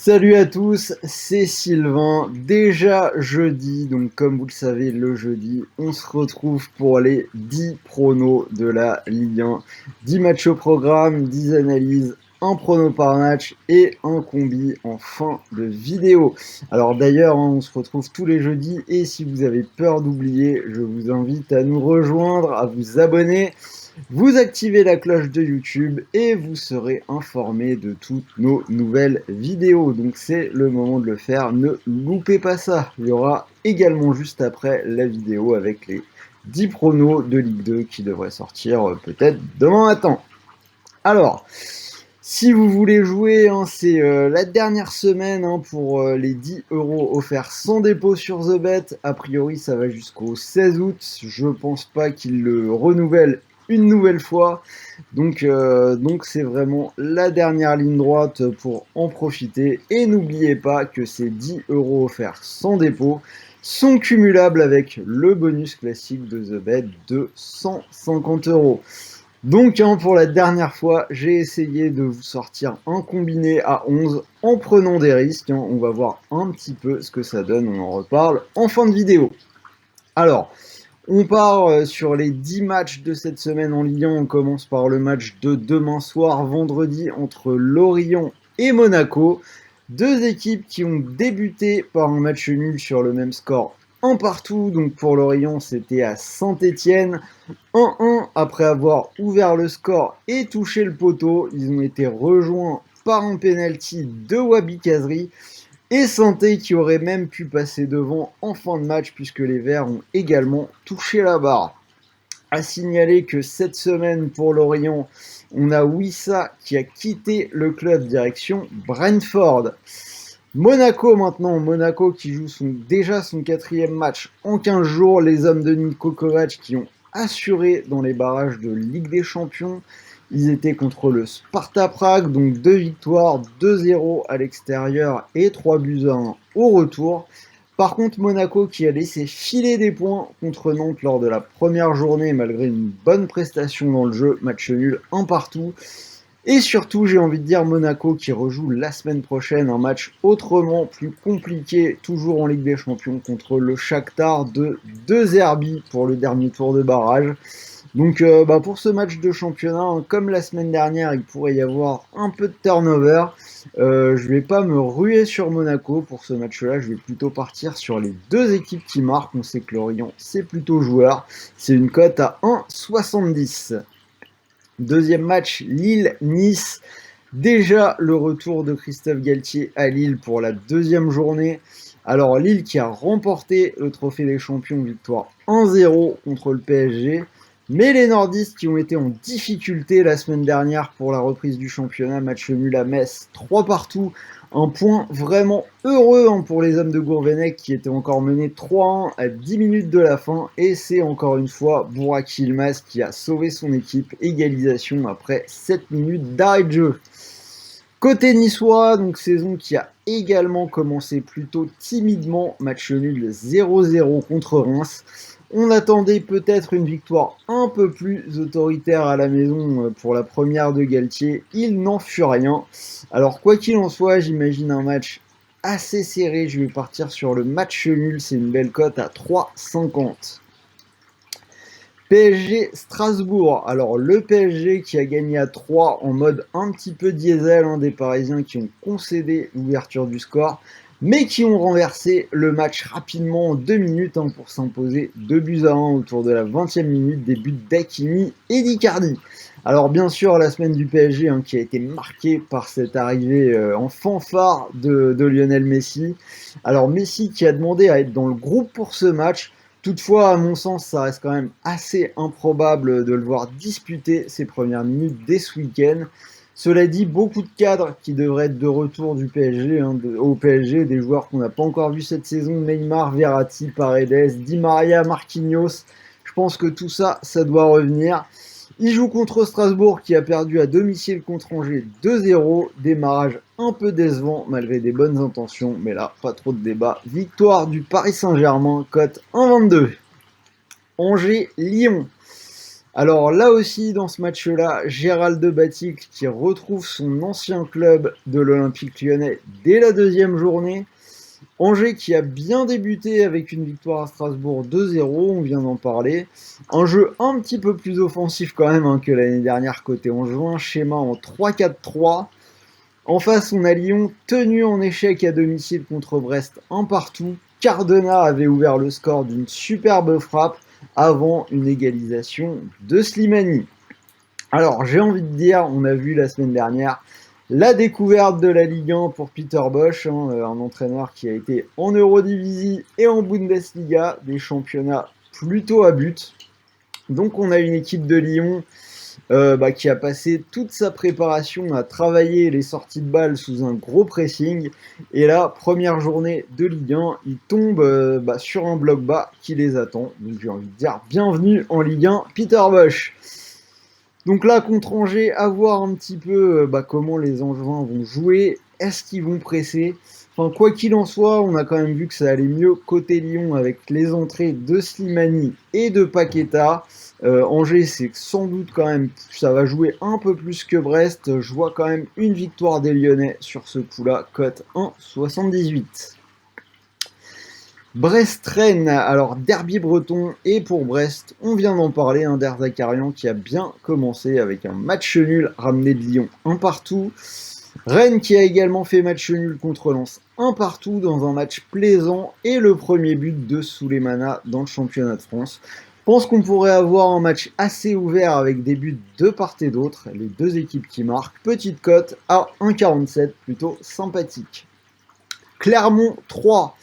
Salut à tous, c'est Sylvain. Déjà jeudi, donc comme vous le savez, le jeudi, on se retrouve pour les 10 pronos de la Ligue 1. 10 matchs au programme, 10 analyses, un prono par match et un combi en fin de vidéo. Alors d'ailleurs, on se retrouve tous les jeudis et si vous avez peur d'oublier, je vous invite à nous rejoindre, à vous abonner. Vous activez la cloche de YouTube et vous serez informé de toutes nos nouvelles vidéos. Donc c'est le moment de le faire, ne loupez pas ça. Il y aura également juste après la vidéo avec les 10 pronos de Ligue 2 qui devraient sortir peut-être demain matin. Alors, si vous voulez jouer, c'est la dernière semaine pour les 10 euros offerts sans dépôt sur TheBet. A priori, ça va jusqu'au 16 août. Je pense pas qu'ils le renouvellent une nouvelle fois. Donc c'est vraiment la dernière ligne droite pour en profiter. Et n'oubliez pas que ces 10 euros offerts sans dépôt sont cumulables avec le bonus classique de TheBet de 150 euros. Donc pour la dernière fois, j'ai essayé de vous sortir un combiné à 11 en prenant des risques. On va voir un petit peu ce que ça donne, on en reparle en fin de vidéo. Alors, on part sur les 10 matchs de cette semaine en Ligue 1. On commence par le match de demain soir, vendredi, entre Lorient et Monaco. Deux équipes qui ont débuté par un match nul sur le même score, un partout. Donc pour Lorient, c'était à Saint-Étienne. 1-1 après avoir ouvert le score et touché le poteau. Ils ont été rejoints par un penalty de Wabi Kazri et Santé qui aurait même pu passer devant en fin de match puisque les Verts ont également touché la barre. À signaler que cette semaine pour Lorient, on a Wissa qui a quitté le club direction Brentford. Monaco maintenant, Monaco qui joue déjà son 4e match en 15 jours. Les hommes de Niko Kovac qui ont assuré dans les barrages de Ligue des Champions. Ils étaient contre le Sparta Prague, donc 2 victoires, 2-0 à l'extérieur et 3-1 au retour. Par contre, Monaco qui a laissé filer des points contre Nantes lors de la première journée malgré une bonne prestation dans le jeu, match nul, un partout. Et surtout, j'ai envie de dire Monaco qui rejoue la semaine prochaine un match autrement plus compliqué, toujours en Ligue des Champions, contre le Shakhtar de Zerbi pour le dernier tour de barrage. Donc pour ce match de championnat, comme la semaine dernière, il pourrait y avoir un peu de turnover. Je vais pas me ruer sur Monaco pour ce match-là, je vais plutôt partir sur les deux équipes qui marquent. On sait que Lorient, c'est plutôt joueur. C'est une cote à 1,70. Deuxième match, Lille-Nice. Déjà le retour de Christophe Galtier à Lille pour la deuxième journée. Alors Lille qui a remporté le trophée des champions, victoire 1-0 contre le PSG. Mais les nordistes qui ont été en difficulté la semaine dernière pour la reprise du championnat, match nul à Metz, 3 partout. Un point vraiment heureux pour les hommes de Gourvenec qui étaient encore menés 3-1 à 10 minutes de la fin. Et c'est encore une fois Burak Yilmaz qui a sauvé son équipe. Égalisation après 7 minutes d'arrêt de jeu. Côté niçois, donc saison qui a également commencé plutôt timidement. Match nul 0-0 contre Reims. On attendait peut-être une victoire un peu plus autoritaire à la maison pour la première de Galtier. Il n'en fut rien. Alors quoi qu'il en soit, j'imagine un match assez serré. Je vais partir sur le match nul. C'est une belle cote à 3,50. PSG Strasbourg. Alors le PSG qui a gagné à 3 en mode un petit peu diesel, des Parisiens qui ont concédé l'ouverture du score, mais qui ont renversé le match rapidement en 2 minutes pour s'imposer 2-1 autour de la 20e minute, des buts d'Hakimi et d'Icardi. Alors bien sûr la semaine du PSG qui a été marquée par cette arrivée en fanfare de Lionel Messi. Alors Messi qui a demandé à être dans le groupe pour ce match. Toutefois, à mon sens, ça reste quand même assez improbable de le voir disputer ses premières minutes dès ce week-end. Cela dit, beaucoup de cadres qui devraient être de retour du PSG, au PSG, des joueurs qu'on n'a pas encore vus cette saison, Neymar, Verratti, Paredes, Di Maria, Marquinhos. Je pense que tout ça, ça doit revenir. Il joue contre Strasbourg qui a perdu à domicile contre Angers 2-0. Démarrage un peu décevant malgré des bonnes intentions, mais là, pas trop de débat. Victoire du Paris Saint-Germain, cote 1,22. Angers-Lyon. Alors là aussi, dans ce match-là, Gérald de Batic qui retrouve son ancien club de l'Olympique Lyonnais dès la deuxième journée. Angers qui a bien débuté avec une victoire à Strasbourg 2-0, on vient d'en parler. Un jeu un petit peu plus offensif quand même que l'année dernière côté angevin, schéma en 3-4-3. En face, on a Lyon tenu en échec à domicile contre Brest, un partout. Cardona avait ouvert le score d'une superbe frappe avant une égalisation de Slimani. Alors, j'ai envie de dire, on a vu la semaine dernière la découverte de la Ligue 1 pour Peter Bosz, un entraîneur qui a été en Eurodivisie et en Bundesliga, des championnats plutôt à but. Donc on a une équipe de Lyon qui a passé toute sa préparation à travailler les sorties de balles sous un gros pressing. Et là, première journée de Ligue 1, ils tombent sur un bloc bas qui les attend. Donc j'ai envie de dire bienvenue en Ligue 1, Peter Bosz. Donc là, contre Angers, à voir un petit peu comment les Angevins vont jouer. Est-ce qu'ils vont presser? Enfin, quoi qu'il en soit, on a quand même vu que ça allait mieux côté Lyon avec les entrées de Slimani et de Paqueta. Angers, c'est sans doute quand même, ça va jouer un peu plus que Brest. Je vois quand même une victoire des Lyonnais sur ce coup-là, cote 1,78. Brest-Rennes, alors derby breton, et pour Brest, on vient d'en parler, un Der Zakarian qui a bien commencé avec un match nul ramené de Lyon, un partout. Rennes qui a également fait match nul contre Lens, un partout dans un match plaisant, et le premier but de Souleymana dans le championnat de France. Je pense qu'on pourrait avoir un match assez ouvert avec des buts de part et d'autre, les deux équipes qui marquent, petite cote à 1,47, plutôt sympathique. Clermont 3.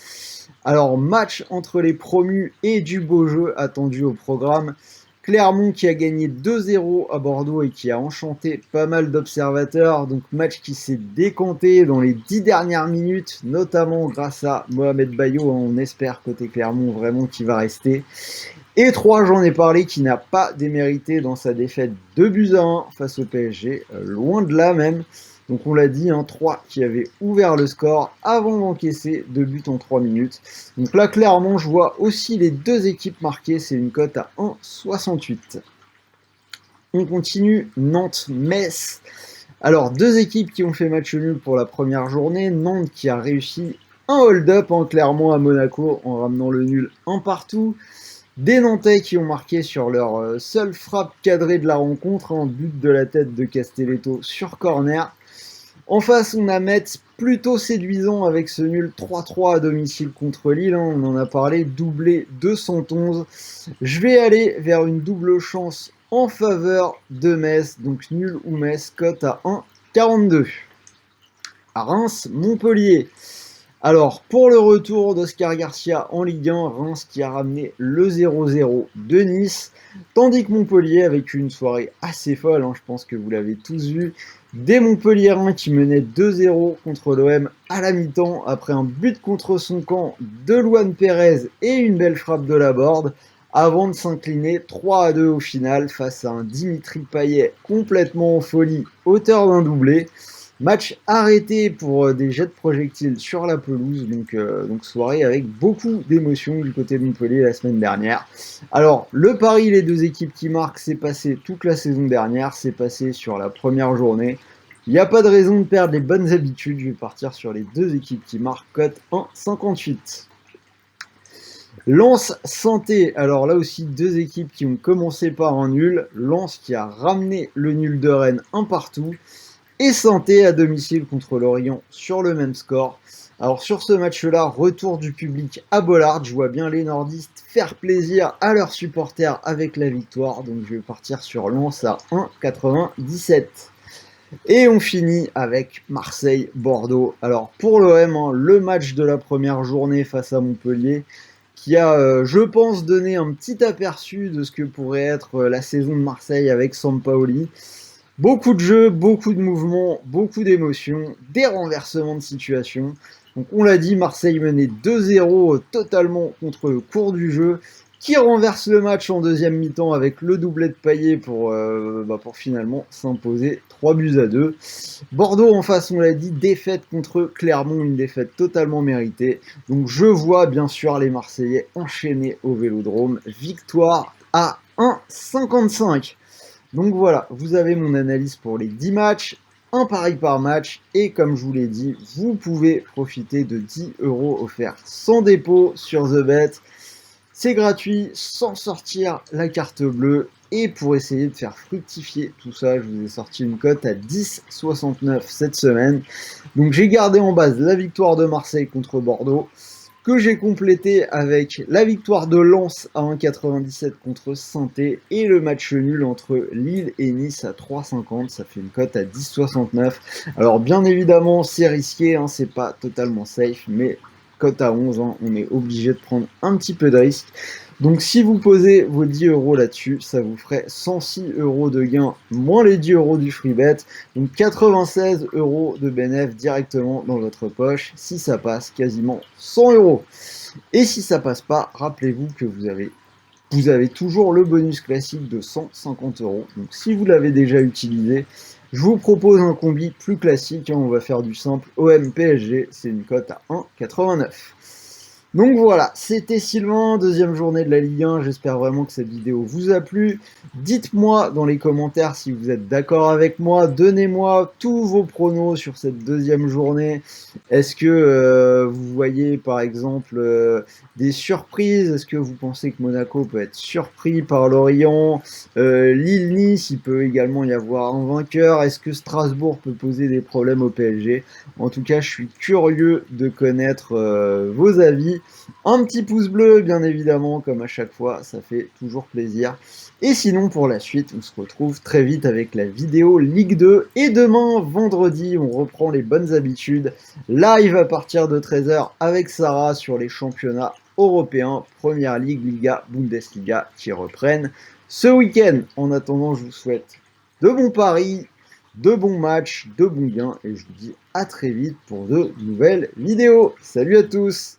Alors, match entre les promus et du beau jeu attendu au programme. Clermont qui a gagné 2-0 à Bordeaux et qui a enchanté pas mal d'observateurs. Donc, match qui s'est décanté dans les 10 dernières minutes, notamment grâce à Mohamed Bayo. On espère côté Clermont vraiment qu'il va rester. Et 3, j'en ai parlé, qui n'a pas démérité dans sa défaite 2-1 face au PSG. Loin de là même. Donc on l'a dit, 3 qui avait ouvert le score avant d'encaisser 2 buts en 3 minutes. Donc là, clairement, je vois aussi les deux équipes marquées. C'est une cote à 1,68. On continue, Nantes-Metz. Alors, deux équipes qui ont fait match nul pour la première journée. Nantes qui a réussi un hold-up clairement à Monaco en ramenant le nul un partout. Des Nantais qui ont marqué sur leur seule frappe cadrée de la rencontre, un but de la tête de Castelletto sur corner. En face, on a Metz plutôt séduisant avec ce nul 3-3 à domicile contre Lille. On en a parlé, doublé 211. Je vais aller vers une double chance en faveur de Metz, donc nul ou Metz, cote à 1,42. À Reims, Montpellier. Alors, pour le retour d'Oscar Garcia en Ligue 1, Reims qui a ramené le 0-0 de Nice, tandis que Montpellier, avec une soirée assez folle, je pense que vous l'avez tous vu, des Montpelliérains qui menaient 2-0 contre l'OM à la mi-temps, après un but contre son camp de Luan Pérez et une belle frappe de la Borde, avant de s'incliner 3-2 au final face à un Dimitri Payet complètement en folie, auteur d'un doublé. Match arrêté pour des jets de projectiles sur la pelouse, donc soirée avec beaucoup d'émotions du côté de Montpellier la semaine dernière. Alors, le pari, les deux équipes qui marquent, c'est passé toute la saison dernière, c'est passé sur la première journée. Il n'y a pas de raison de perdre les bonnes habitudes, je vais partir sur les deux équipes qui marquent, cote 1,58. Lens-Santé, alors là aussi deux équipes qui ont commencé par un nul. Lens qui a ramené le nul de Rennes un partout. Et Santé à domicile contre Lorient sur le même score. Alors sur ce match-là, retour du public à Bollard. Je vois bien les nordistes faire plaisir à leurs supporters avec la victoire. Donc je vais partir sur Lens à 1,97. Et on finit avec Marseille-Bordeaux. Alors pour l'OM, le match de la première journée face à Montpellier, qui a, je pense, donné un petit aperçu de ce que pourrait être la saison de Marseille avec Sampaoli. Beaucoup de jeux, beaucoup de mouvements, beaucoup d'émotions, des renversements de situation. Donc on l'a dit, Marseille menait 2-0 totalement contre le cours du jeu, qui renverse le match en deuxième mi-temps avec le doublet de Payet pour finalement s'imposer 3-2. Bordeaux en face, on l'a dit, défaite contre Clermont, une défaite totalement méritée. Donc je vois bien sûr les Marseillais enchaîner au Vélodrome, victoire à 1,55. Donc voilà, vous avez mon analyse pour les 10 matchs, un pari par match, et comme je vous l'ai dit, vous pouvez profiter de 10 € offerts sans dépôt sur TheBet. C'est gratuit, sans sortir la carte bleue. Et pour essayer de faire fructifier tout ça, je vous ai sorti une cote à 10,69 cette semaine. Donc j'ai gardé en base la victoire de Marseille contre Bordeaux, que j'ai complété avec la victoire de Lens à 1,97 contre Saint-Étienne et le match nul entre Lille et Nice à 3,50. Ça fait une cote à 10,69. Alors bien évidemment, c'est risqué, hein, c'est pas totalement safe, mais cote à 11, hein, on est obligé de prendre un petit peu de risque. Donc si vous posez vos 10 € là-dessus, ça vous ferait 106 € de gain, moins les 10 € du free bet. Donc 96 € de bénéfice directement dans votre poche. Si ça passe, quasiment 100 €. Et si ça passe pas, rappelez-vous que vous avez toujours le bonus classique de 150 €. Donc si vous l'avez déjà utilisé, je vous propose un combi plus classique, hein, on va faire du simple OM PSG, c'est une cote à 1,89. Donc voilà, c'était Sylvain, deuxième journée de la Ligue 1, j'espère vraiment que cette vidéo vous a plu. Dites-moi dans les commentaires si vous êtes d'accord avec moi, donnez-moi tous vos pronos sur cette deuxième journée. Est-ce que vous voyez par exemple des surprises? Est-ce que vous pensez que Monaco peut être surpris par Lorient? Lille-Nice, il peut également y avoir un vainqueur. Est-ce que Strasbourg peut poser des problèmes au PSG? En tout cas, je suis curieux de connaître vos avis. Un petit pouce bleu, bien évidemment, comme à chaque fois, ça fait toujours plaisir. Et sinon, pour la suite, on se retrouve très vite avec la vidéo Ligue 2. Et demain, vendredi, on reprend les bonnes habitudes. Live à partir de 13h avec Sarah sur les championnats européens, Première Ligue, Liga, Bundesliga qui reprennent ce week-end. En attendant, je vous souhaite de bons paris, de bons matchs, de bons gains et je vous dis à très vite pour de nouvelles vidéos. Salut à tous!